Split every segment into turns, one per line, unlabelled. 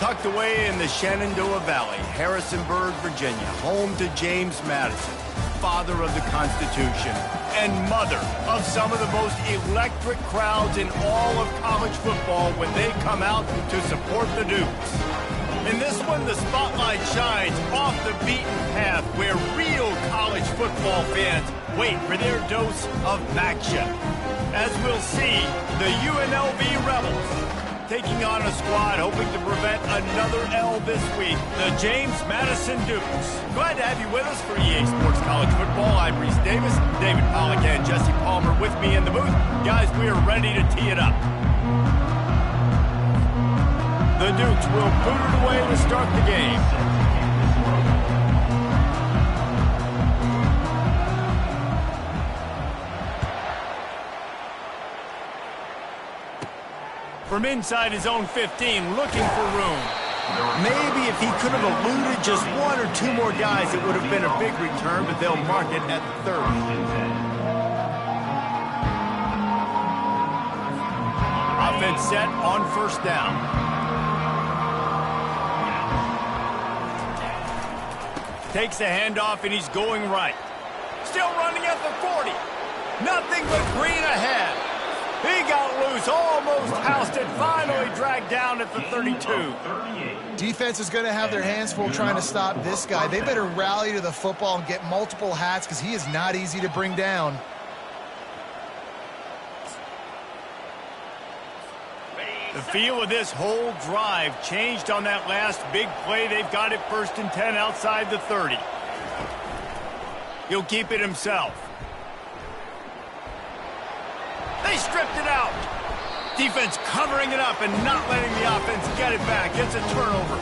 Tucked away in the Shenandoah Valley, Harrisonburg, Virginia, home to James Madison, father of the Constitution and mother of some of the most electric crowds in all of college football when they come out to support the Dukes. In this one, the spotlight shines off the beaten path where real college football fans wait for their dose of action. As we'll see, the UNLV Rebels taking on a squad hoping to prevent another L this week, the James Madison Dukes. Glad to have you with us for EA Sports College Football. I'm Reese Davis, David Pollack and Jesse Palmer with me in the booth. Guys, we are ready to tee it up. The Dukes will boot it away to start the game. From inside his own 15, looking for room. Maybe if he could have eluded just one or two more guys, it would have been a big return, but they'll mark it at the 30. Offense set on first down. Takes the handoff, and he's going right. Still running at the 40. Nothing but green ahead. He got loose, almost housed it, finally dragged down at the 32.
Defense is going to have their hands full trying to stop this guy. They better rally to the football and get multiple hats because he is not easy to bring down.
The feel of this whole drive changed on that last big play. They've got it 1st and 10 outside the 30. He'll keep it himself. They stripped it out. Defense covering it up and not letting the offense get it back. Gets a turnover.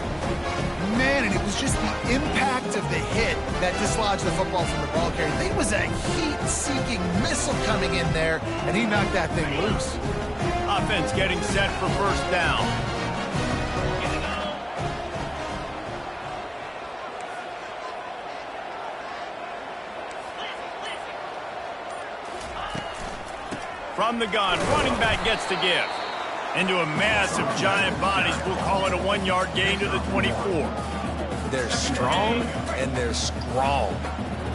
Man, and it was just the impact of the hit that dislodged the football from the ball carrier. There was a heat-seeking missile coming in there, and he knocked that thing loose.
Offense getting set for first down. From the gun, running back gets to give. Into a mass of giant bodies, we'll call it a 1-yard gain to the 24.
They're strong and they're strong.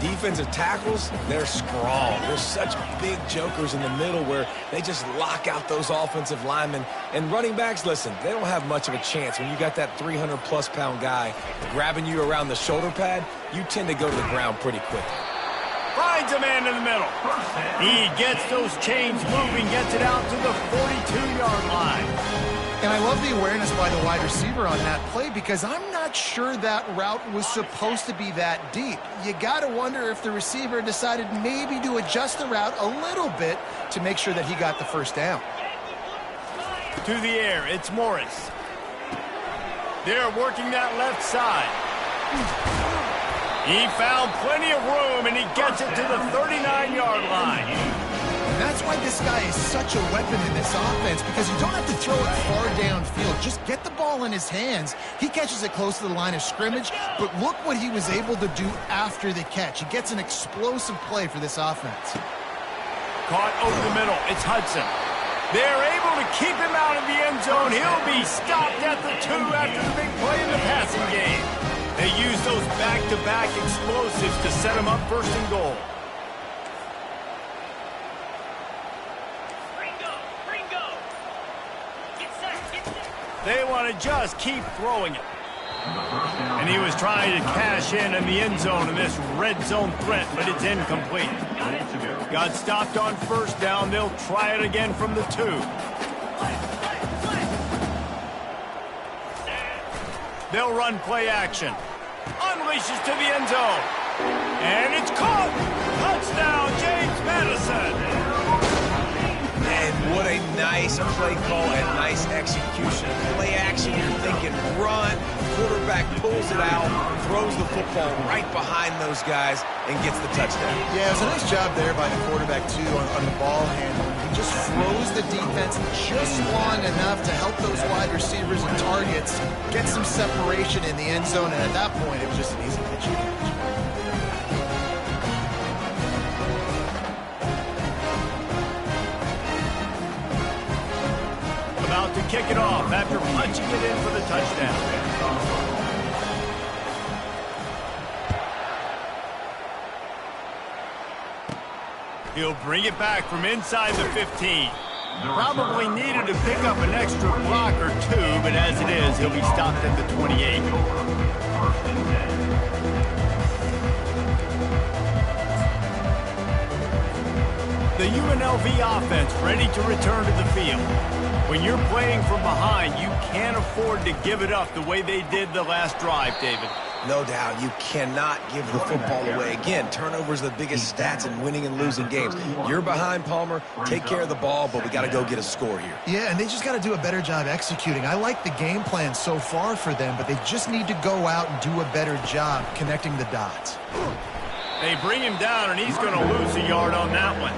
Defensive tackles, they're strong. They're such big jokers in the middle where they just lock out those offensive linemen. And running backs, listen, they don't have much of a chance. When you got that 300-plus pound guy grabbing you around the shoulder pad, you tend to go to the ground pretty quickly.
Finds a man in the middle. He gets those chains moving, gets it out to the 42-yard line.
And I love the awareness by the wide receiver on that play because I'm not sure that route was supposed to be that deep. You got to wonder if the receiver decided maybe to adjust the route a little bit to make sure that he got the first down.
To the air, it's Morris. They're working that left side. He found plenty of room, and he gets it to the 39-yard line.
And that's why this guy is such a weapon in this offense, because you don't have to throw it far downfield. Just get the ball in his hands. He catches it close to the line of scrimmage, but look what he was able to do after the catch. He gets an explosive play for this offense.
Caught over the middle. It's Hudson. They're able to keep him out of the end zone. He'll be stopped at the 2 after the big play in the passing game. They use those back-to-back explosives to set him up 1st and goal. They want to just keep throwing it. And he was trying to cash in the end zone in this red zone threat, but it's incomplete. Got stopped on first down. They'll try it again from the 2. They'll run play action. Unleashes to the end zone. And it's caught. Touchdown, James Madison.
And what a nice play call and nice execution. Play action, you're thinking run. Quarterback pulls it out, throws the football right behind those guys, and gets the touchdown.
Yeah, it was a nice job there by the quarterback, too, on the ball handling. He just froze the defense just long enough to help those wide receivers and targets get some separation in the end zone, and at that point, it was just an easy pitch.
About to kick it off after punching it in for the touchdown. He'll bring it back from inside the 15. Probably needed to pick up an extra block or two, but as it is, he'll be stopped at the 28. The UNLV offense ready to return to the field. When you're playing from behind, you can't afford to give it up the way they did the last drive, David.
No doubt, you cannot give the football away. Again, turnovers are the biggest stats in winning and losing games. You're behind, Palmer. Take care of the ball, but we got to go get a score here.
Yeah, and they just got to do a better job executing. I like the game plan so far for them, but they just need to go out and do a better job connecting the dots.
They bring him down, and he's going to lose a yard on that one.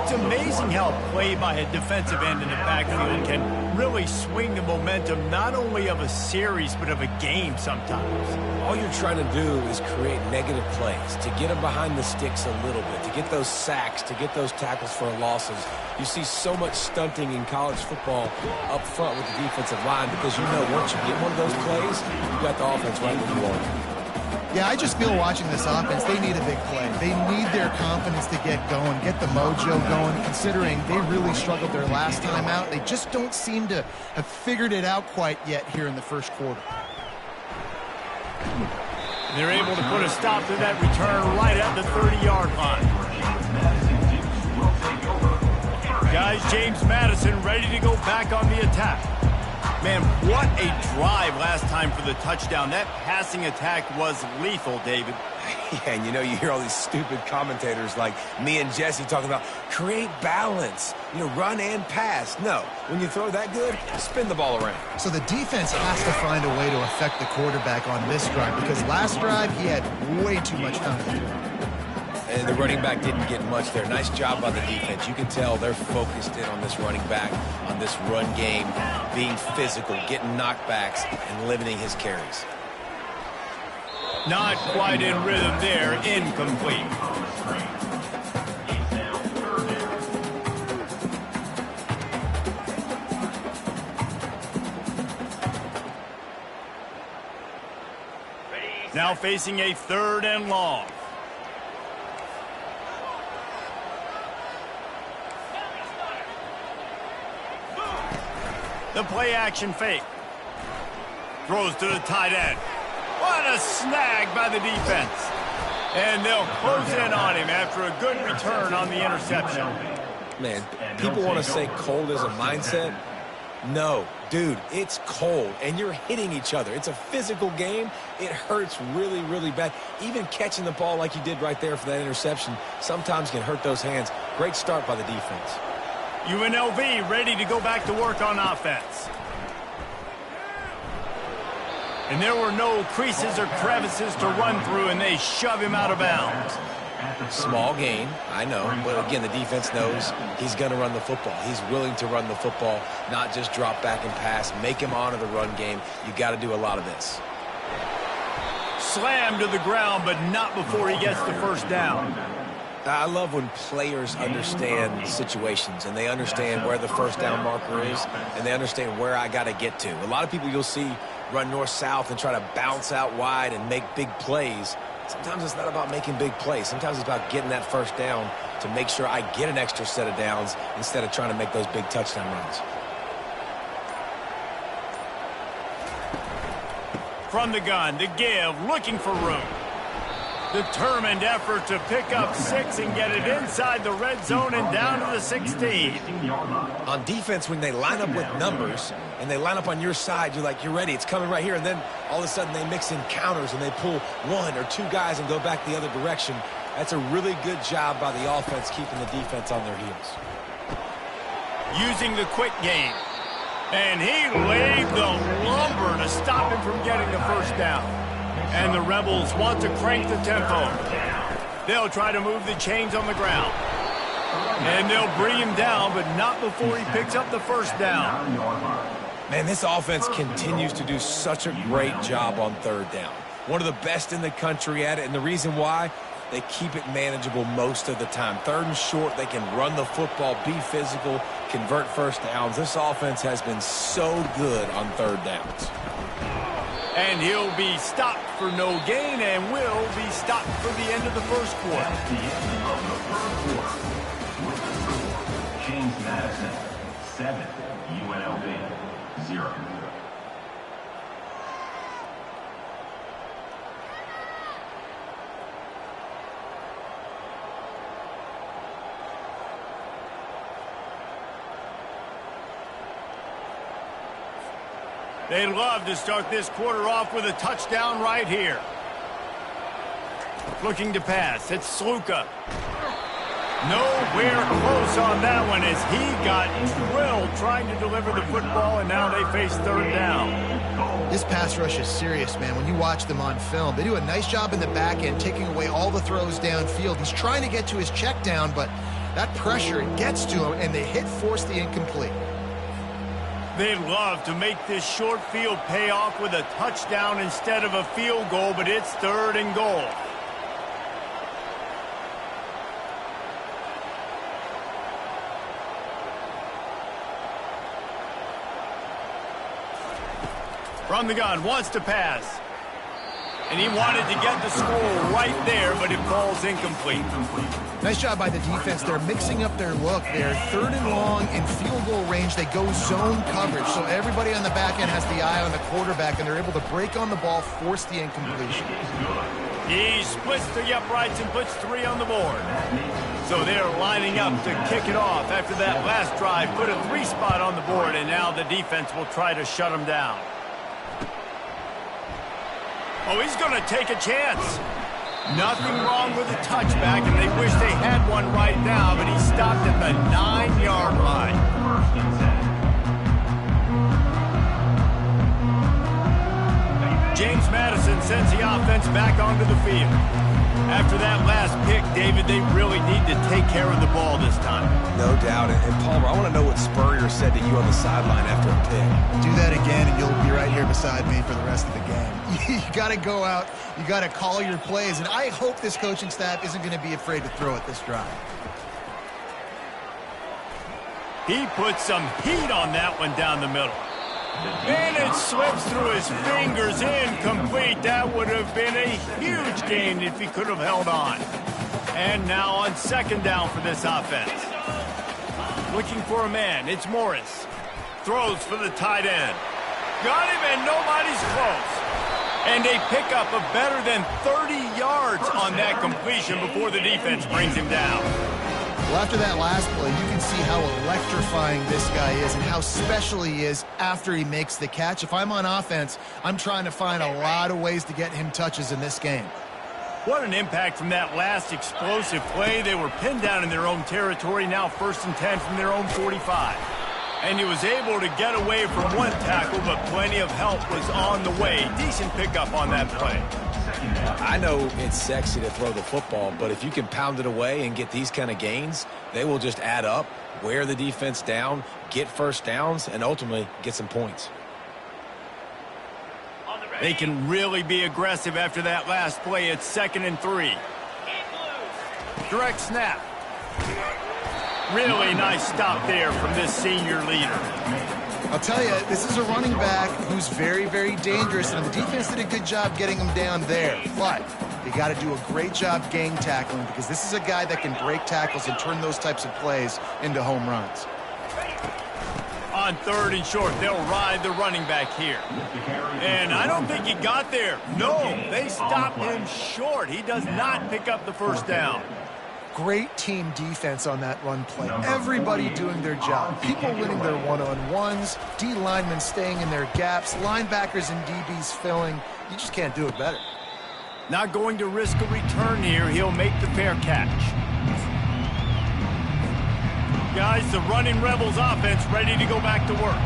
It's amazing how play by a defensive end in the backfield can really swing the momentum not only of a series but of a game sometimes.
All you're trying to do is create negative plays, to get them behind the sticks a little bit, to get those sacks, to get those tackles for losses. You see so much stunting in college football up front with the defensive line because you know once you get one of those plays, you got the offense right where you want it.
Yeah, I just feel watching this offense, they need a big play. They need their confidence to get going, get the mojo going, considering they really struggled their last time out. They just don't seem to have figured it out quite yet here in the first quarter.
They're able to put a stop to that return right at the 30-yard line. Guys, James Madison ready to go back on the attack. Man, what a drive last time for the touchdown. That passing attack was lethal, David.
Yeah, and you know, you hear all these stupid commentators like me and Jesse talking about create balance, you know, run and pass. No, when you throw that good, spin the ball around.
So the defense has to find a way to affect the quarterback on this drive because last drive he had way too much time to do it.
And the running back didn't get much there. Nice job by the defense. You can tell they're focused in on this running back, on this run game, being physical, getting knockbacks, and limiting his carries.
Not quite in rhythm there. Incomplete. Now facing a 3rd and long. The play action fake. Throws to the tight end. What a snag by the defense. And they'll close in on him after a good return on the interception.
Man, people want to say cold as a mindset. No, dude, it's cold, and you're hitting each other. It's a physical game. It hurts really, really bad. Even catching the ball like you did right there for that interception sometimes can hurt those hands. Great start by the defense.
UNLV ready to go back to work on offense. And there were no creases or crevices to run through, and they shove him out of bounds.
Small gain, I know, but again, the defense knows he's going to run the football. He's willing to run the football, not just drop back and pass, make him honor the run game. You got to do a lot of this.
Slammed to the ground, but not before he gets the first down.
I love when players understand situations and they understand where the first down marker is and they understand where I got to get to. A lot of people you'll see run north-south and try to bounce out wide and make big plays. Sometimes it's not about making big plays. Sometimes it's about getting that first down to make sure I get an extra set of downs instead of trying to make those big touchdown runs.
From the gun, to give, looking for room. Determined effort to pick up 6 and get it inside the red zone and down to the 16.
On defense, when they line up with numbers and they line up on your side, you're like, you're ready, it's coming right here. And then all of a sudden they mix in counters and they pull 1 or 2 guys and go back the other direction. That's a really good job by the offense keeping the defense on their heels.
Using the quick game. And he laid the lumber to stop him from getting the first down. And the Rebels want to crank the tempo. They'll try to move the chains on the ground. And they'll bring him down, but not before he picks up the first down.
Man, this offense continues to do such a great job on 3rd down. One of the best in the country at it, and the reason why, they keep it manageable most of the time. 3rd and short, they can run the football, be physical, convert first downs. This offense has been so good on 3rd downs.
And he'll be stopped for no gain and will be stopped for the end of the first quarter.
At the end of the first quarter, with the score, James Madison, 7, UNLV, 0.
They'd love to start this quarter off with a touchdown right here. Looking to pass. It's Sluka. Nowhere close on that one as he got drilled trying to deliver the football, and now they face 3rd down.
This pass rush is serious, man. When you watch them on film, they do a nice job in the back end, taking away all the throws downfield. He's trying to get to his check down, but that pressure gets to him, and they force the incomplete.
They'd love to make this short field pay off with a touchdown instead of a field goal, but it's 3rd and goal. From the gun, wants to pass. And he wanted to get the score right there, but it falls incomplete.
Nice job by the defense. They're mixing up their look. They're 3rd and long in field goal range. They go zone coverage, so everybody on the back end has the eye on the quarterback, and they're able to break on the ball, force the incompletion.
He splits the uprights and puts 3 on the board. So they're lining up to kick it off after that last drive. Put a 3 spot on the board, and now the defense will try to shut them down. Oh, he's going to take a chance. Nothing wrong with a touchback, and they wish they had one right now, but he stopped at the 9-yard line. James Madison sends the offense back onto the field. After that last pick, David, they really need to take care of the ball this time.
No doubt. And Palmer, I want to know what Spurrier said to you on the sideline after a pick.
Do that again, and you'll be right here beside me for the rest of the game. You got to go out. You got to call your plays, and I hope this coaching staff isn't going to be afraid to throw it this drive.
He put some heat on that one down the middle. And it slips through his fingers, incomplete. That would have been a huge gain if he could have held on. And now on 2nd down for this offense. Looking for a man, it's Morris. Throws for the tight end. Got him, and nobody's close. And they pick up a better than 30 yards on that completion before the defense brings him down.
Well, after that last play, you can see how electrifying this guy is and how special he is after he makes the catch. If I'm on offense, I'm trying to find a lot of ways to get him touches in this game.
What an impact from that last explosive play. They were pinned down in their own territory, now 1st and 10 from their own 45. And he was able to get away from one tackle, but plenty of help was on the way. Decent pickup on that play.
I know it's sexy to throw the football, but if you can pound it away and get these kind of gains, they will just add up, wear the defense down, get first downs, and ultimately get some points.
They can really be aggressive after that last play. It's 2nd and 3. Direct snap. Really nice stop there from this senior leader.
I'll tell you, this is a running back who's very, very dangerous, and the defense did a good job getting him down there. But you got to do a great job gang tackling because this is a guy that can break tackles and turn those types of plays into home runs.
On 3rd and short, they'll ride the running back here. And I don't think he got there. No, they stopped him short. He does not pick up the first down.
Great team defense on that run play. Everybody doing their job. People winning their one-on-ones, D linemen staying in their gaps, linebackers and DBs filling. You just can't do it better.
Not going to risk a return here. He'll make the fair catch. Guys, the running Rebels offense ready to go back to work.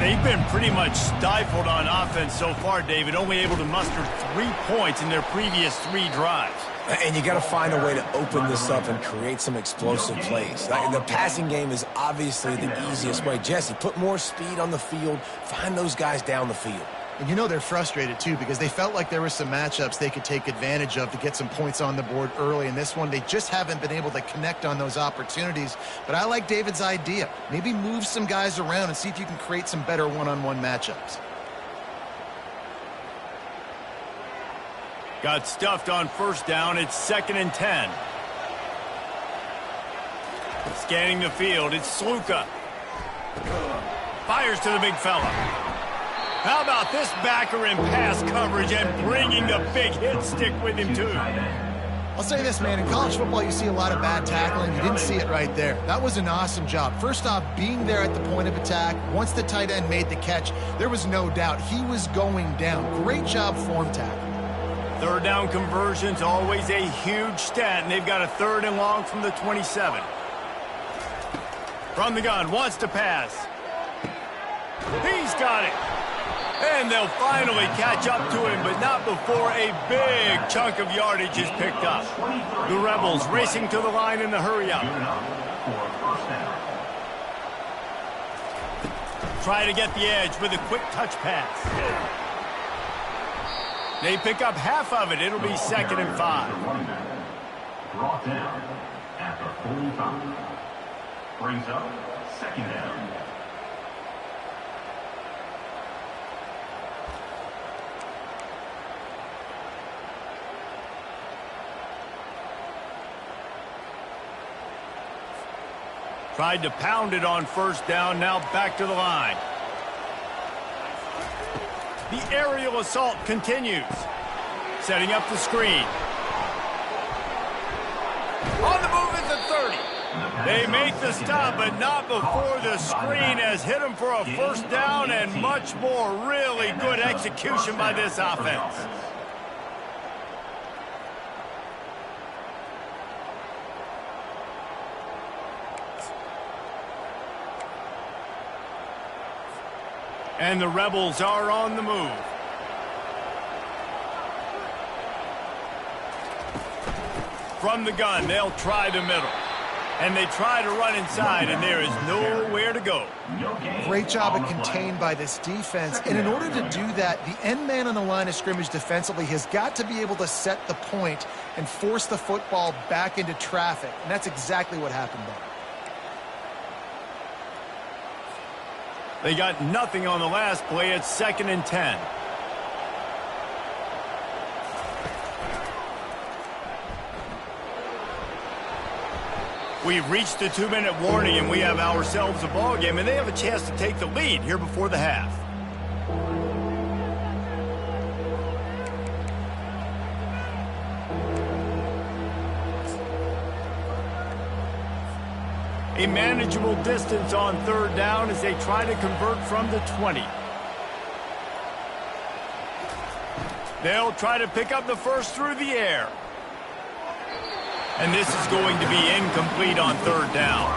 They've been pretty much stifled on offense so far, David, only able to muster 3 points in their previous 3 drives.
And you got to find a way to open this up and create some explosive plays. The passing game is obviously the easiest way. Jesse, put more speed on the field. Find those guys down the field.
And you know they're frustrated, too, because they felt like there were some matchups they could take advantage of to get some points on the board early. In this one, they just haven't been able to connect on those opportunities. But I like David's idea. Maybe move some guys around and see if you can create some better one-on-one matchups.
Got stuffed on first down. It's 2nd and 10. Scanning the field, it's Sluka. Fires to the big fella. How about this backer in pass coverage and bringing the big hit stick with him, too?
I'll say this, man. In college football, you see a lot of bad tackling. You didn't see it right there. That was an awesome job. First off, being there at the point of attack. Once the tight end made the catch, there was no doubt he was going down. Great job form tackle.
3rd down conversion's always a huge stat, and they've got a 3rd and long from the 27. From the gun, wants to pass. He's got it. And they'll finally catch up to him, but not before a big chunk of yardage is picked up. The Rebels racing to the line in the hurry-up. Try to get the edge with a quick touch pass. They pick up half of it. It'll be 2nd and 5.
Brought down after 45. Brings up 2nd down.
Tried to pound it on first down, now back to the line. The aerial assault continues. Setting up the screen. On the move is the 30. They make the stop, but not before the screen has hit them for a first down and much more. Really good execution by this offense. And the Rebels are on the move. From the gun, they'll try the middle. And they try to run inside, and there is nowhere to go.
Great job of contained by this defense. And in order to do that, the end man on the line of scrimmage defensively has got to be able to set the point and force the football back into traffic. And that's exactly what happened there.
They got nothing on the last play. It's 2nd and 10. We've reached the 2-minute warning, and we have ourselves a ball game, and they have a chance to take the lead here before the half. A manageable distance on 3rd down as they try to convert from the 20. They'll try to pick up the first through the air. And this is going to be incomplete on 3rd down.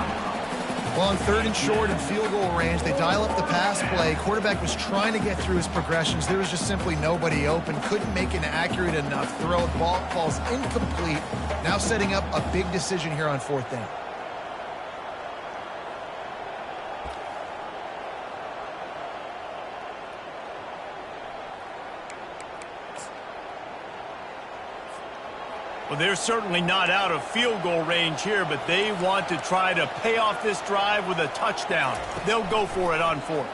Well, on 3rd and short and field goal range, they dial up the pass play. Quarterback was trying to get through his progressions. There was just simply nobody open. Couldn't make an accurate enough throw. The ball falls incomplete. Now setting up a big decision here on 4th down.
Well, they're certainly not out of field goal range here, but they want to try to pay off this drive with a touchdown. They'll go for it on 4th.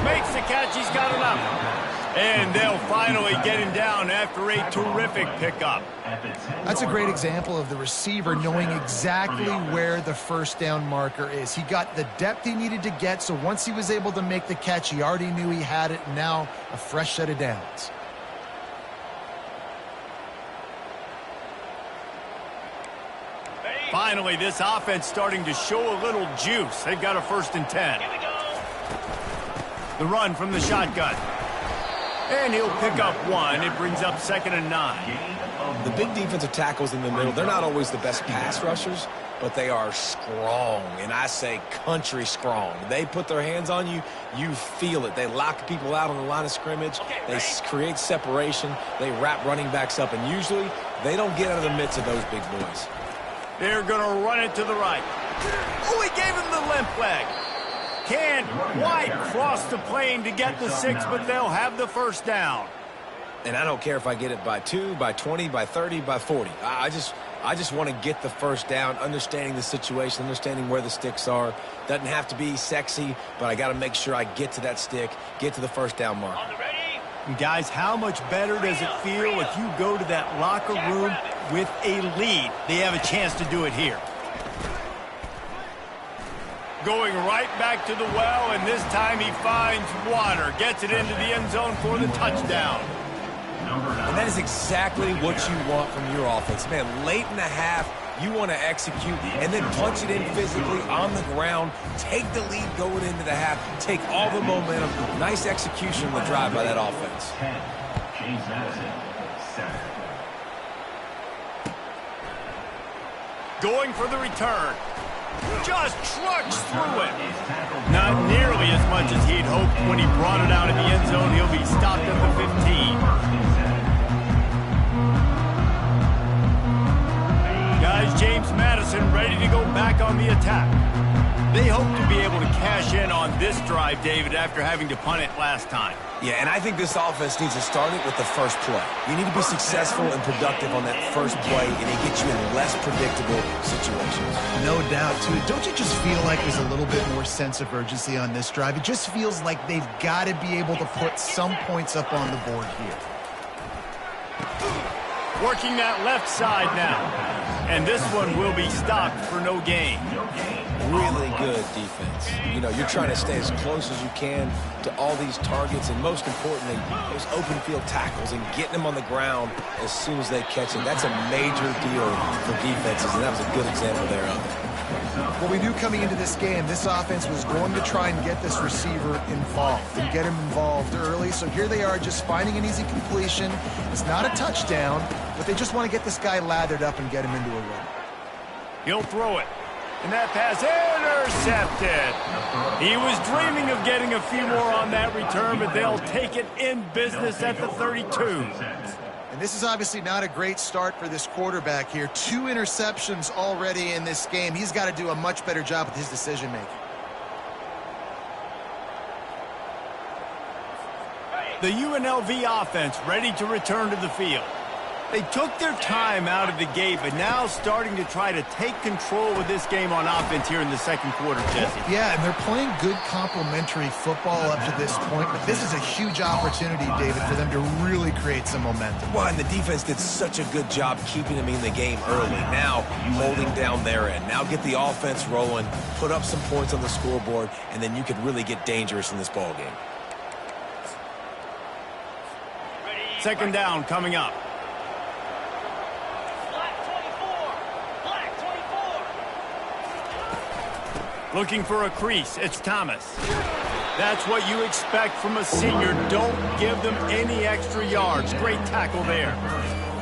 Makes the catch. He's got enough. And they'll finally get him down after a terrific pickup.
That's a great example of the receiver knowing exactly where the first down marker is. He got the depth he needed to get, so once he was able to make the catch, he already knew he had it. Now a fresh set of downs.
Finally, this offense starting to show a little juice. They've got a 1st and 10. The run from the shotgun. And he'll pick up 1. It brings up 2nd and 9.
The big defensive tackles in the middle, they're not always the best pass rushers, but they are strong, and I say country strong. They put their hands on you, you feel it. They lock people out on the line of scrimmage. They create separation. They wrap running backs up, and usually they don't get out of the midst of those big boys.
They're going to run it to the right. Oh, he gave him the limp leg. Can't quite cross the plane to get the 6, but they'll have the first down.
And I don't care if I get it by 2, by 20, by 30, by 40. I just want to get the first down, understanding the situation, understanding where the sticks are. Doesn't have to be sexy, but I got to make sure I get to that stick, get to the first down mark.
And guys, how much better does it feel if you go to that locker room with a lead? They have a chance to do it here. Going right back to the well, and this time he finds water. Gets it into the end zone for the touchdown.
And that is exactly what you want from your offense. Man, late in the half, you want to execute and then punch it in physically on the ground, take the lead going into the half, take all the momentum. Nice execution on the drive by that offense.
10, James Madison, 7.
Going for the return. Just trucks through it. Not nearly as much as he'd hoped when he brought it out in the end zone. He'll be stopped at the 15. Guys, James Madison ready to go back on the attack. They hope to be able to cash in on this drive, David, after having to punt it last time.
Yeah, and I think this offense needs to start it with the first play. You need to be successful and productive on that first play, and it gets you in less predictable situations.
No doubt, too. Don't you just feel like there's a little bit more sense of urgency on this drive? It just feels like they've got to be able to put some points up on the board here.
Working that left side now. And this one will be stopped for no gain.
Really good defense. You know, you're trying to stay as close as you can to all these targets, and most importantly, those open field tackles and getting them on the ground as soon as they catch it. That's a major deal for defenses, and that was a good example there of it.
Well, we knew coming into this game, this offense was going to try and get this receiver involved and get him involved early. So here they are just finding an easy completion. It's not a touchdown, but they just want to get this guy lathered up and get him into a run.
He'll throw it. And that pass intercepted. He was dreaming of getting a few more on that return, but they'll take it in business at the 32.
And this is obviously not a great start for this quarterback here. 2 interceptions already in this game. He's got to do a much better job with his decision-making.
The UNLV offense ready to return to the field. They took their time out of the gate, but now starting to try to take control of this game on offense here in the second quarter, Jesse.
Yeah, and they're playing good complementary football up to this point, but this is a huge opportunity, David, for them to really create some momentum.
Well, and the defense did such a good job keeping them in the game early. Now, holding down their end. Now get the offense rolling, put up some points on the scoreboard, and then you could really get dangerous in this ball game.
Second down coming up. Looking for a crease, it's Thomas. That's what you expect from a senior. Don't give them any extra yards. Great tackle there.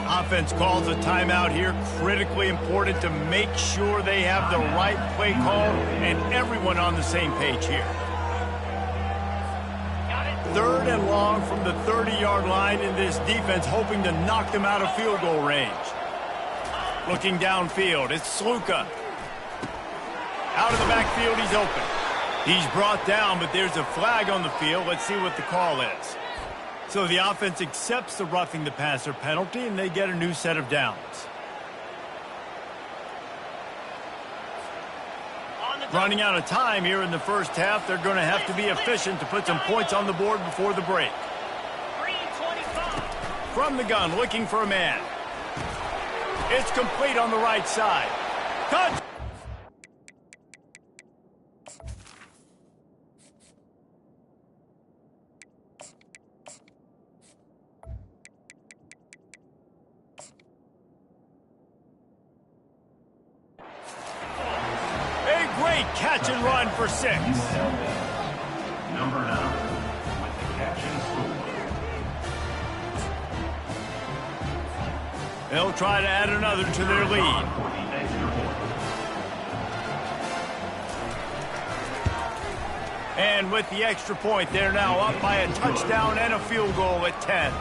Offense calls a timeout here. Critically important to make sure they have the right play call and everyone on the same page here. 3rd and long from the 30-yard line, in this defense hoping to knock them out of field goal range. Looking downfield, it's Sluka. Out of the backfield, he's open. He's brought down, but there's a flag on the field. Let's see what the call is. So the offense accepts the roughing the passer penalty, and they get a new set of downs. Running out of time here in the first half, they're going to have to be efficient to put some points on the board before the break. From the gun, looking for a man. It's complete on the right side. Touch! Catch and run for 6.
Number 9 with the catch and score.
They'll try to add another to their lead. And with the extra point, they're now up by a touchdown and a field goal at 10.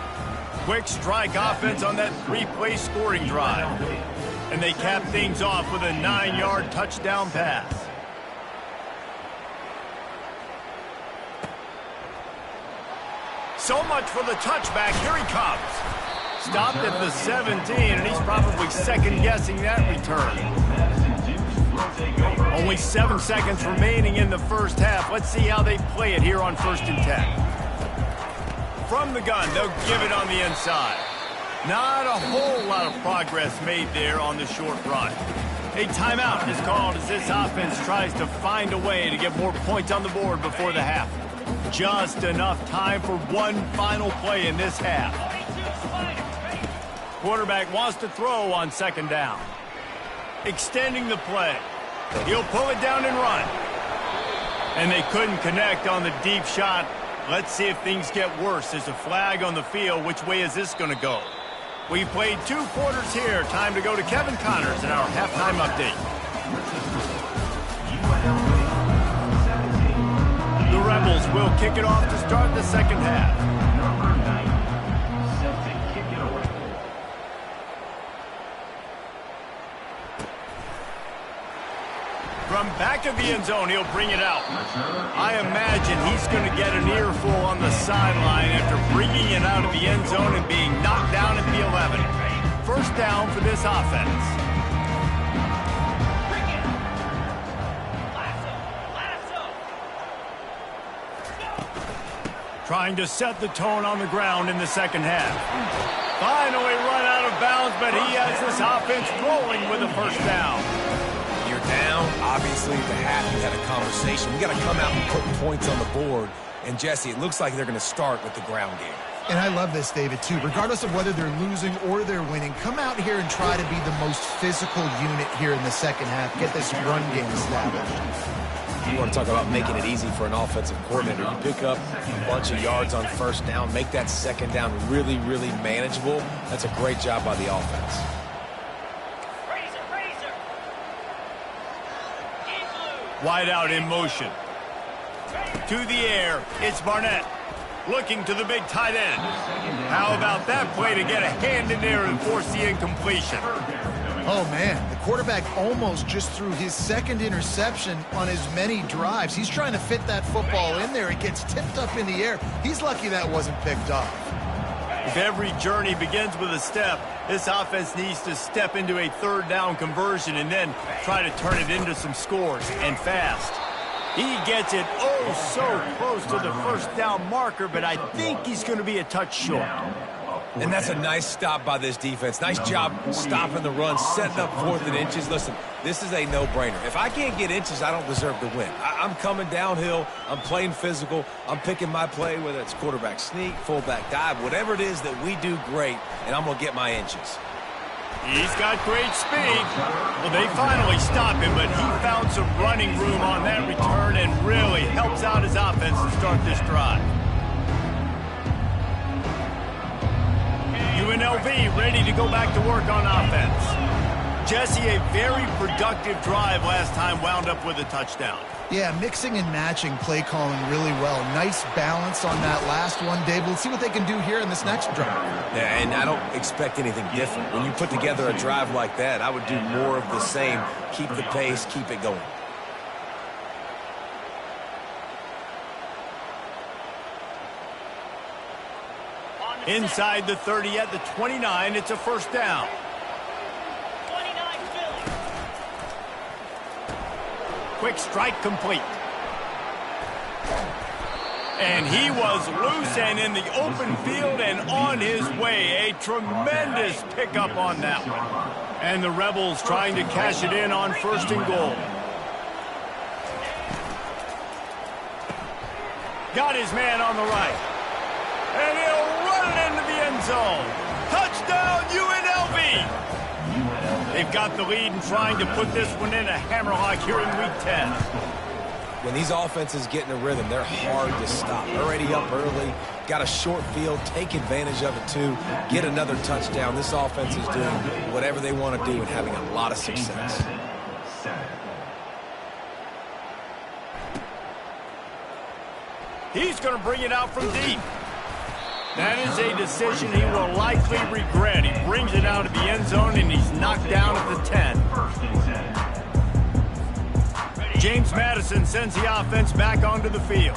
Quick strike offense on that 3-play scoring drive. And they cap things off with a 9-yard touchdown pass. So much for the touchback. Here he comes. Stopped at the 17, and he's probably second-guessing that return. Only 7 seconds remaining in the first half. Let's see how they play it here on 1st and 10. From the gun, they'll give it on the inside. Not a whole lot of progress made there on the short run. A timeout is called as this offense tries to find a way to get more points on the board before the half. Just enough time for one final play in this half. Quarterback wants to throw on 2nd down. Extending the play. He'll pull it down and run. And they couldn't connect on the deep shot. Let's see if things get worse. There's a flag on the field. Which way is this going to go? We've played 2 quarters here. Time to go to Kevin Connors in our halftime update. The Rebels will kick it off to start the second half.
Number 9, set to kick it away.
From back of the end zone, he'll bring it out. I imagine he's going to get an earful on the sideline after bringing it out of the end zone and being knocked down at the 11. 1st down for this offense. Trying to set the tone on the ground in the second half. Finally run out of bounds, but he has this offense rolling with a 1st down.
You're down. Obviously, at the half, you had a conversation. We got to come out and put points on the board. And, Jesse, it looks like they're going to start with the ground game.
And I love this, David, too. Regardless of whether they're losing or they're winning, come out here and try to be the most physical unit here in the second half. Get this run game established.
You want to talk about making it easy for an offensive coordinator. You pick up a bunch of yards on 1st down, make that 2nd down really, really manageable. That's a great job by the offense.
Wide out in motion. To the air, it's Barnett. Looking to the big tight end. How about that play to get a hand in there and force the incompletion?
Oh, man, the quarterback almost just threw his 2nd interception on as many drives. He's trying to fit that football in there. It gets tipped up in the air. He's lucky that wasn't picked up.
If every journey begins with a step, this offense needs to step into a 3rd down conversion and then try to turn it into some scores, and fast. He gets it oh so close to the 1st down marker, but I think he's going to be a touch short.
And that's a nice stop by this defense. Nice job stopping the run, setting up 4th and inches. Listen, this is a no-brainer. If I can't get inches, I don't deserve to win. I'm coming downhill. I'm playing physical. I'm picking my play, whether it's quarterback sneak, fullback dive, whatever it is that we do great, and I'm going to get my inches.
He's got great speed. Well, they finally stop him, but he found some running room on that return and really helps out his offense to start this drive. UNLV ready to go back to work on offense. Jesse, a very productive drive last time wound up with a touchdown.
Yeah, mixing and matching play calling really well. Nice balance on that last one, Dave. Let's see what they can do here in this next drive.
Yeah, and I don't expect anything different. When you put together a drive like that, I would do more of the same. Keep the pace, keep it going.
Inside the 30 at the 29, it's a 1st down. Quick strike complete. And he was loose and in the open field and on his way. A tremendous pickup on that one. And the Rebels trying to cash it in on 1st and goal. Got his man on the right. And he'll run it into the end zone. Touchdown, UNLV! They've got the lead and trying to put this one in a hammerlock here in Week 10.
When these offenses get in a rhythm, they're hard to stop. Already up early, got a short field, take advantage of it too, get another touchdown. This offense is doing whatever they want to do and having a lot of success.
He's going to bring it out from deep. That is a decision he will likely regret. He brings it out of the end zone, and he's knocked down at the 10. James Madison sends the offense back onto the field.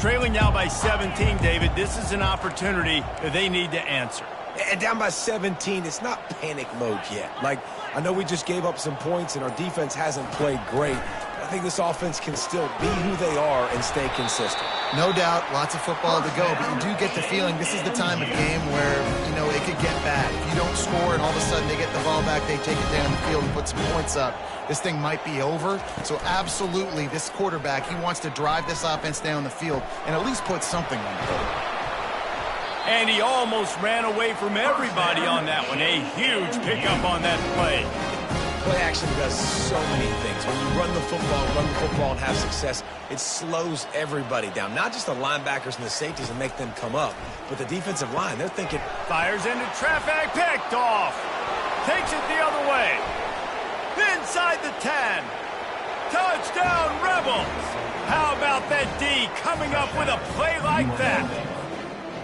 Trailing now by 17, David. This is an opportunity that they need to answer.
And down by 17, it's not panic mode yet. Like, I know we just gave up some points and our defense hasn't played great. I think this offense can still be who they are and stay consistent.
No doubt, lots of football to go, but you do get the feeling this is the time of game where, you know, it could get bad. If you don't score and all of a sudden they get the ball back, they take it down the field and put some points up, this thing might be over. So absolutely, this quarterback, he wants to drive this offense down the field and at least put something on the board.
And he almost ran away from everybody on that one. A huge pickup on that play.
Play action does so many things. When you run the football and have success, it slows everybody down. Not just the linebackers and the safeties and make them come up, but the defensive line. They're thinking,
fires into traffic, picked off. Takes it the other way. Inside the 10. Touchdown, Rebels. How about that D coming up with a play like that?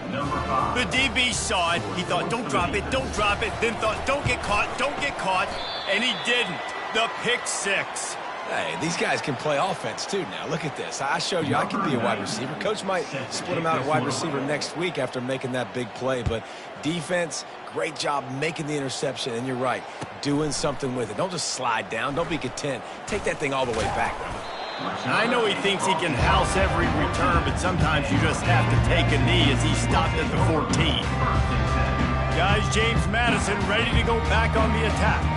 The DB saw it. He thought, don't drop it, then thought, don't get caught, and he didn't. The pick six.
Hey, these guys can play offense too now. Look at this. I showed you I can be a wide receiver. Coach might split them out at wide receiver next week after making that big play, but defense, great job making the interception, and you're right, doing something with it. Don't just slide down. Don't be content. Take that thing all the way back.
I know he thinks he can house every return, but sometimes you just have to take a knee as he stopped at the 14. Guys, James Madison ready to go back on the attack.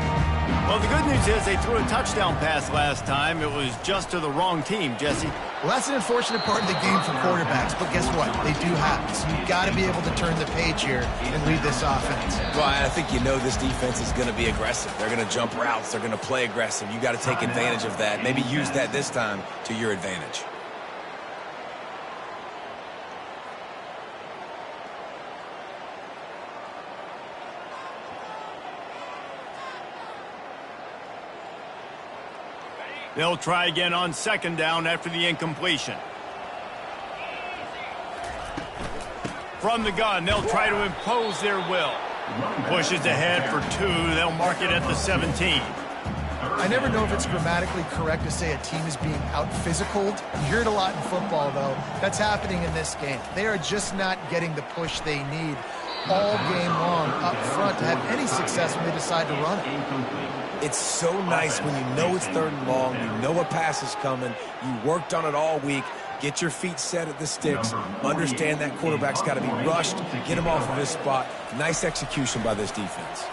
Well, the good news is they threw a touchdown pass last time. It was just to the wrong team, Jesse.
Well, that's an unfortunate part of the game for quarterbacks, but guess what? They do happen. So you've got to be able to turn the page here and lead this offense.
Well, I think you know this defense is going to be aggressive. They're going to jump routes. They're going to play aggressive. You got to take advantage of that. Maybe use that this time to your advantage.
They'll try again on second down after the incompletion. From the gun, they'll try to impose their will. Pushes ahead for 2. They'll mark it at the 17.
I never know if it's grammatically correct to say a team is being out-physicaled. You hear it a lot in football, though. That's happening in this game. They are just not getting the push they need all game long up front to have any success when they decide to run it.
It's so nice when you know it's 3rd and long, you know a pass is coming, you worked on it all week, get your feet set at the sticks, understand that quarterback's got to be rushed, get him off of his spot. Nice execution by this defense.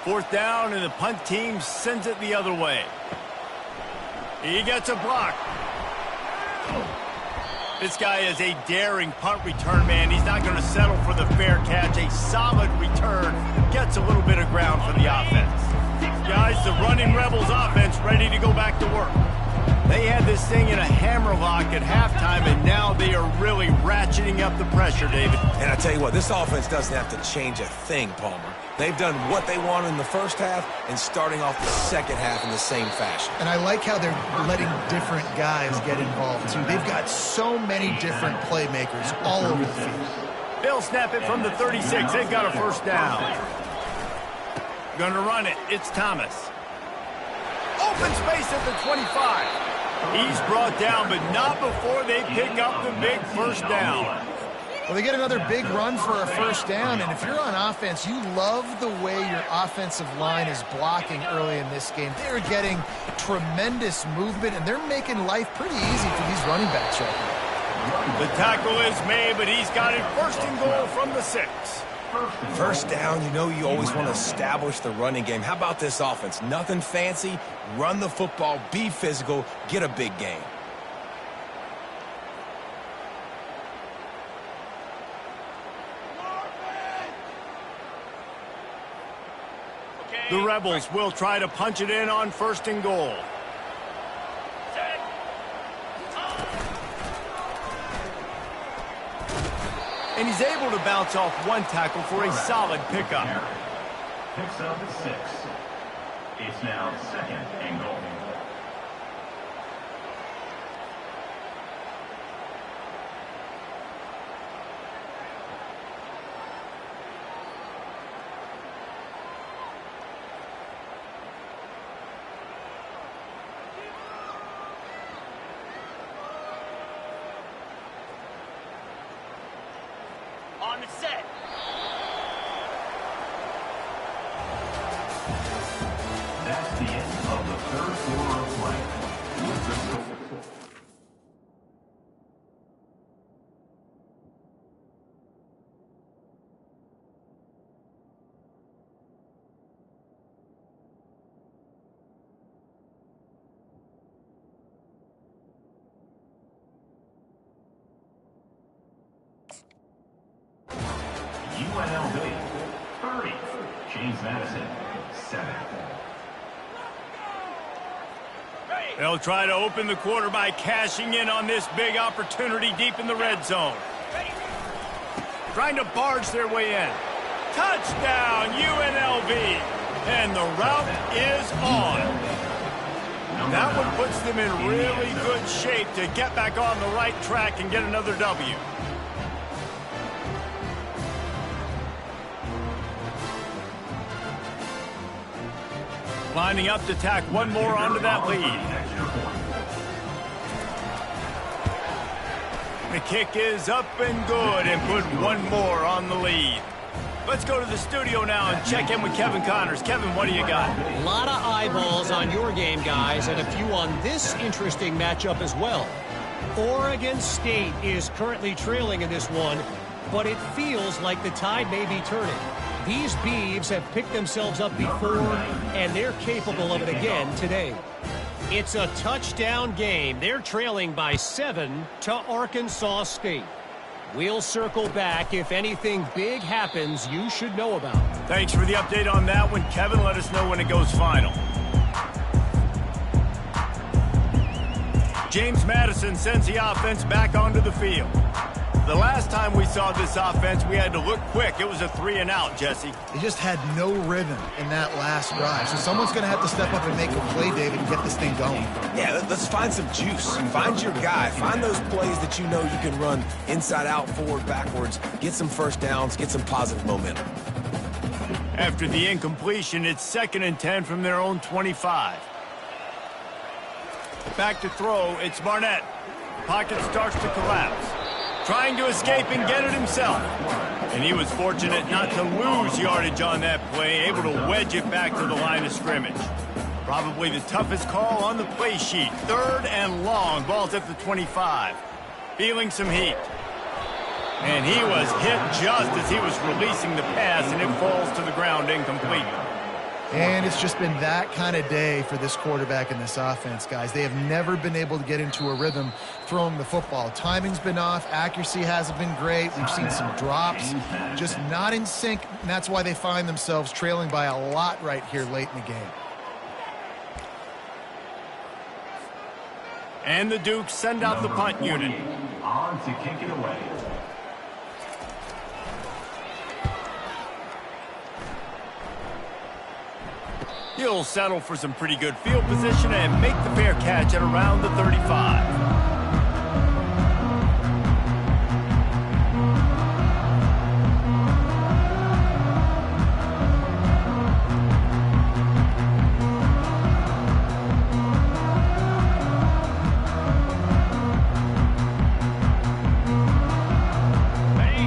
4th down, and the punt team sends it the other way. He gets a block. This guy is a daring punt return man. He's not going to settle for the fair catch. A solid return gets a little bit of ground for the offense. Guys, the running Rebels offense ready to go back to work. They had this thing in a hammerlock at halftime, and now they are really ratcheting up the pressure, David.
And I tell you what, this offense doesn't have to change a thing, Palmer. They've done what they wanted in the first half and starting off the second half in the same fashion.
And I like how they're letting different guys get involved, too. They've got so many different playmakers all over the field.
They'll snap it from the 36. They've got a 1st down. Going to run it. It's Thomas. Open space at the 25. He's brought down, but not before they pick up the big 1st down.
Well, they get another big run for a 1st down, and if you're on offense, you love the way your offensive line is blocking early in this game. They're getting tremendous movement, and they're making life pretty easy for these running backs right now.
The tackle is made, but he's got it 1st and goal from the 6.
1st down, you know you always want to establish the running game. How about this offense? Nothing fancy. Run the football, be physical, get a big gain.
The Rebels will try to punch it in on 1st and goal. And he's able to bounce off 1 tackle for a solid pickup.
Picks up 6. It's now 2nd and goal.
On the set.
That's the end of the third quarter of play. With the score. UNLV 30, James Madison 7.
They'll try to open the quarter by cashing in on this big opportunity deep in the red zone. Trying to barge their way in. Touchdown, UNLV. And the route is on. That one puts them in really good shape to get back on the right track and get another W. Lining up to tack one more onto that lead. The kick is up and good and put one more on the lead. Let's go to the studio now and check in with Kevin Connors. Kevin, what do you got?
A lot of eyeballs on your game, guys, and a few on this interesting matchup as well. Oregon State is currently trailing in this one, but it feels like the tide may be turning. These Beavs have picked themselves up before, and they're capable of it again today. It's a touchdown game. They're trailing by 7 to Arkansas State. We'll circle back if anything big happens you should know about.
Thanks for the update on that one, Kevin. Let us know when it goes final. James Madison sends the offense back onto the field. The last time we saw this offense, we had to look quick. It was a 3-and-out, Jesse.
They just had no rhythm in that last drive. So someone's going to have to step up and make a play, David, and get this thing going.
Yeah, let's find some juice. Find your guy. Find those plays that you know you can run inside out, forward, backwards. Get some first downs. Get some positive momentum.
After the incompletion, it's 2nd and 10 from their own 25. Back to throw, it's Barnett. Pocket starts to collapse. Trying to escape and get it himself. And he was fortunate not to lose yardage on that play, able to wedge it back to the line of scrimmage. Probably the toughest call on the play sheet. 3rd and long, ball's at the 25. Feeling some heat. And he was hit just as he was releasing the pass, and it falls to the ground incomplete.
And it's just been that kind of day for this quarterback and this offense, guys. They have never been able to get into a rhythm throwing the football. Timing's been off. Accuracy hasn't been great. We've seen some drops, just not in sync. And that's why they find themselves trailing by a lot right here late in the game.
And the Dukes send out the punt unit.
On to kick it away.
He'll settle for some pretty good field position and make the fair catch at around the 35.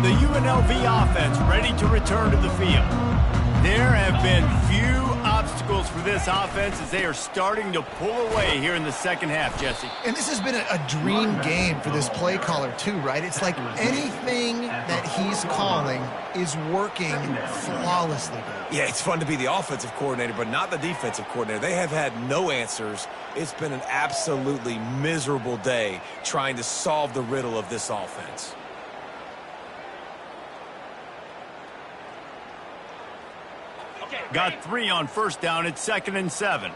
The UNLV offense ready to return to the field. There have been few obstacles for this offense as they are starting to pull away here in the second half, Jesse.
And this has been a dream game for this play caller too, right? It's like anything that he's calling is working flawlessly.
Yeah, it's fun to be the offensive coordinator, but not the defensive coordinator. They have had no answers. It's been an absolutely miserable day trying to solve the riddle of this offense.
Got 3 on first down. It's 2nd and 7.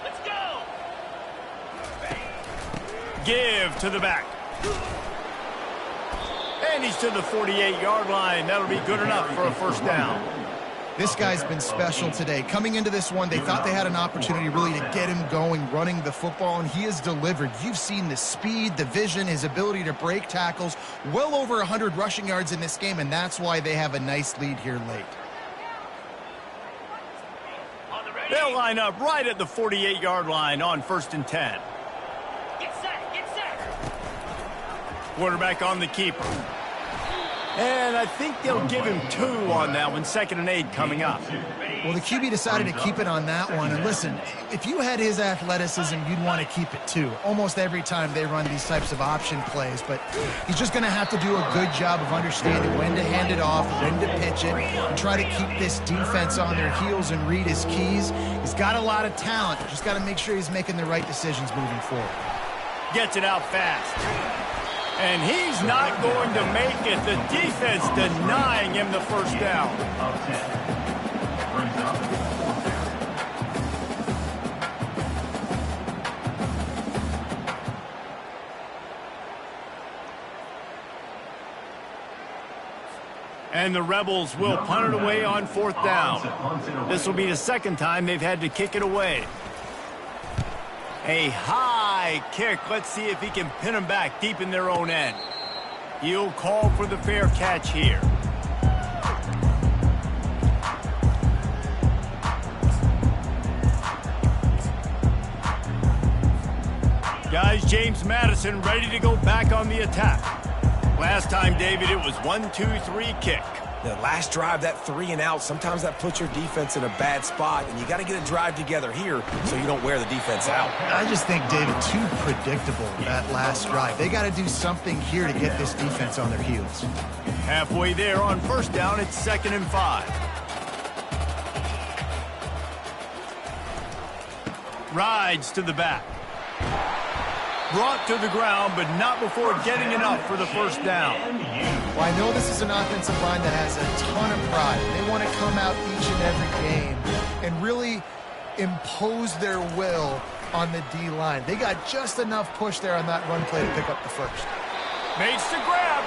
Let's go.
Give to the back. And he's to the 48-yard line. That'll be good enough for a first down.
This guy's been special today. Coming into this one, they thought they had an opportunity really to get him going, running the football, and he has delivered. You've seen the speed, the vision, his ability to break tackles, well over 100 rushing yards in this game, and that's why they have a nice lead here late.
They'll line up right at the 48-yard line on 1st and 10.
Get set, get set.
Quarterback on the keeper. And I think they'll give him 2 on that one. 2nd and 8 coming up.
Well, the QB decided to keep it on that one. And listen, if you had his athleticism, you'd want to keep it too. Almost every time they run these types of option plays. But he's just going to have to do a good job of understanding when to hand it off, when to pitch it, and try to keep this defense on their heels and read his keys. He's got a lot of talent. Just got to make sure he's making the right decisions moving forward.
Gets it out fast. And he's not going to make it. The defense denying him the first down. And the Rebels will punt it away on 4th down. This will be the 2nd time they've had to kick it away. A high kick. Let's see if he can pin them back deep in their own end. He'll call for the fair catch here. Guys, James Madison ready to go back on the attack. Last time, David, it was 1-2-3 kick.
The last drive, that 3 and out, sometimes that puts your defense in a bad spot, and you got to get a drive together here so you don't wear the defense out.
I just think, David, too predictable, that last drive. They got to do something here to get this defense on their heels.
Halfway there on 1st down, it's 2nd and 5. Rides to the back. Brought to the ground, but not before getting enough for the first down.
Well, I know this is an offensive line that has a ton of pride. They want to come out each and every game and really impose their will on the D-line. They got just enough push there on that run play to pick up the first.
Makes the grab.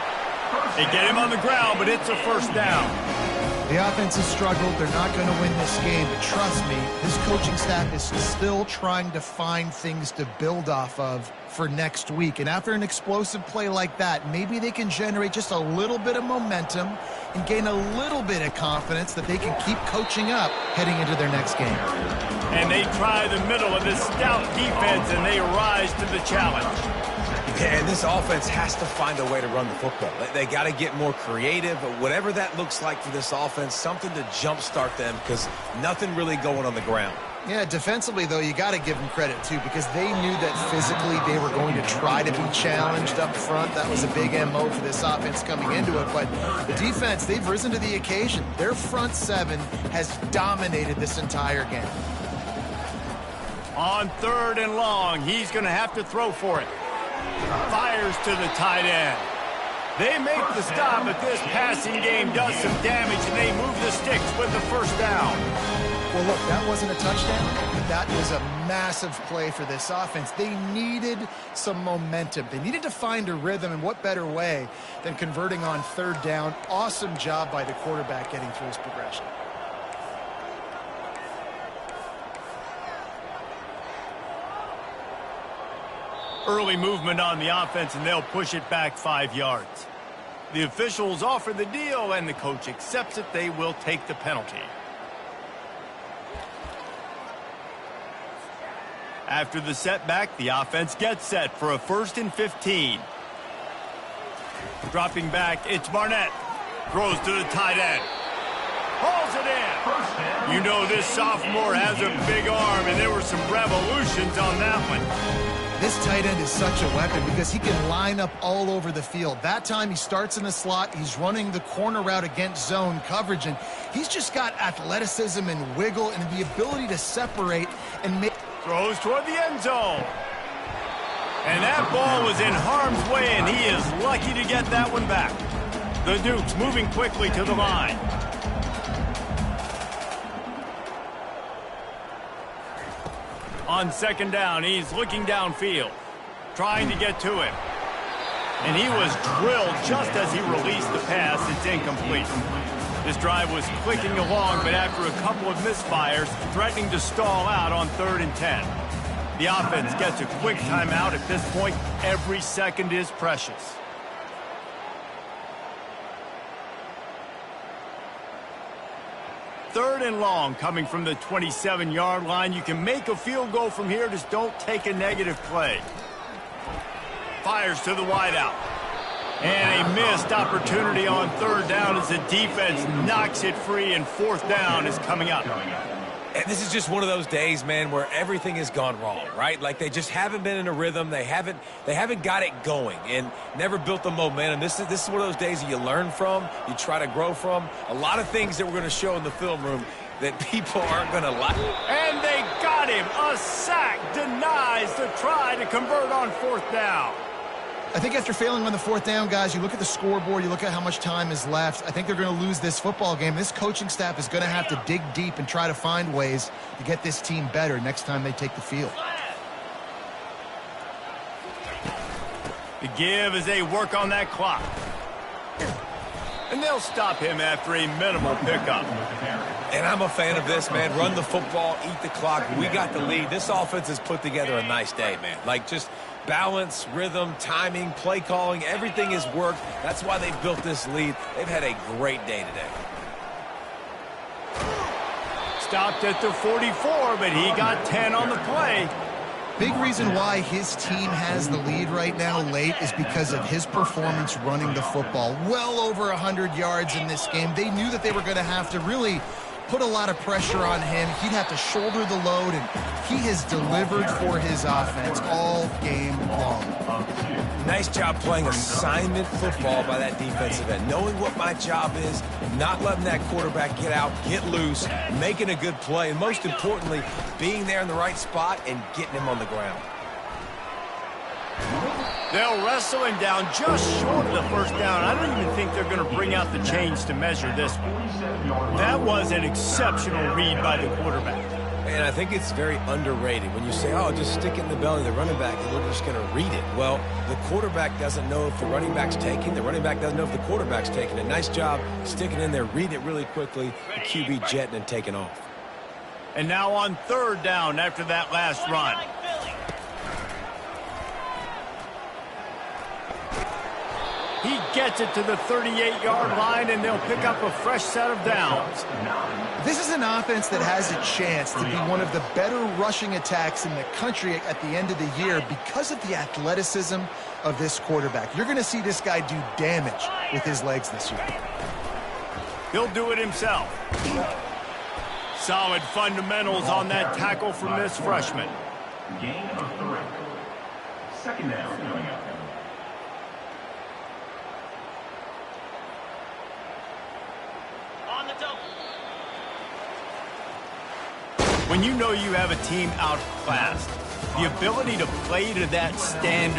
They get him on the ground, but it's a first down.
The offense has struggled. They're not going to win this game, but trust me, this coaching staff is still trying to find things to build off of for next week. And after an explosive play like that, maybe they can generate just a little bit of momentum and gain a little bit of confidence that they can keep coaching up heading into their next game.
And they try the middle of this stout defense, and they rise to the challenge.
And this offense has to find a way to run the football. They got to get more creative, but whatever that looks like for this offense, something to jumpstart them because nothing really going on the ground.
Yeah, defensively, though, you got to give them credit, too, because they knew that physically they were going to try to be challenged up front. That was a big MO for this offense coming into it. But the defense, they've risen to the occasion. Their front 7 has dominated this entire game.
On 3rd and long, he's going to have to throw for it. Fires to the tight end. They make the stop, but this passing game does some damage, and they move the sticks with the first down.
Well, look, that wasn't a touchdown, but that was a massive play for this offense. They needed some momentum. They needed to find a rhythm, and what better way than converting on 3rd down. Awesome job by the quarterback getting through his progression.
Early movement on the offense, and they'll push it back 5 yards. The officials offer the deal, and the coach accepts it. They will take the penalty. After the setback, the offense gets set for a 1st and 15. Dropping back, it's Barnett. Throws to the tight end. Hauls it in. You know this sophomore has a big arm, and there were some revolutions on that one.
This tight end is such a weapon because he can line up all over the field. That time he starts in the slot. He's running the corner route against zone coverage, and he's just got athleticism and wiggle and the ability to separate and make...
Throws toward the end zone. And that ball was in harm's way, and he is lucky to get that one back. The Dukes moving quickly to the line. On 2nd down, he's looking downfield, trying to get to him. And he was drilled just as he released the pass. It's incomplete. This drive was clicking along, but after a couple of misfires, threatening to stall out on 3rd and 10. The offense gets a quick timeout. At this point, every second is precious. Third and long coming from the 27-yard line. You can make a field goal from here. Just don't take a negative play. Fires to the wideout. And a missed opportunity on third down as the defense knocks it free, and fourth down is coming up.
And this is just one of those days, man, where everything has gone wrong, right? Like they just haven't been in a rhythm. They haven't got it going and never built the momentum. This is one of those days that you learn from, you try to grow from. A lot of things that we're going to show in the film room that people aren't going to like.
And they got him. A sack denies the try to convert on fourth down.
I think after failing on the fourth down, guys, you look at the scoreboard, you look at how much time is left. I think they're going to lose this football game. This coaching staff is going to have to dig deep and try to find ways to get this team better next time they take the field.
The give as they work on that clock. And they'll stop him after a minimal pickup.
And I'm a fan of this, man. Run the football, eat the clock. We got the lead. This offense has put together a nice day, man. Like just balance, rhythm, timing, play calling, everything has worked. That's why they've built this lead. They've had a great day today.
Stopped at the 44, but he got 10 on the play.
Big reason why his team has the lead right now late is because of his performance running the football. Well over 100 yards in this game. They knew that they were going to have to really put a lot of pressure on him. He'd have to shoulder the load, and he has delivered for his offense all game long.
Nice job playing assignment football by that defensive end. Knowing what my job is, not letting that quarterback get out, get loose, making a good play, and most importantly, being there in the right spot and getting him on the ground.
They'll wrestle him down just short of the first down. I don't even think they're going to bring out the chains to measure this one. That was an exceptional read by the quarterback.
And I think it's very underrated when you say, oh, just stick it in the belly of the running back and they're just going to read it. Well, the quarterback doesn't know if the running back's taking. The running back doesn't know if the quarterback's taking it. Nice job sticking in there, read it really quickly, the QB jetting and taking off.
And now on third down after that last run. He gets it to the 38-yard line, and they'll pick up a fresh set of downs.
This is an offense that has a chance to be one of the better rushing attacks in the country at the end of the year because of the athleticism of this quarterback. You're going to see this guy do damage with his legs this year.
He'll do it himself. Solid fundamentals on that tackle from this freshman.
Gain of 3. Second down coming up.
When you know you have a team outclassed, the ability to play to that standard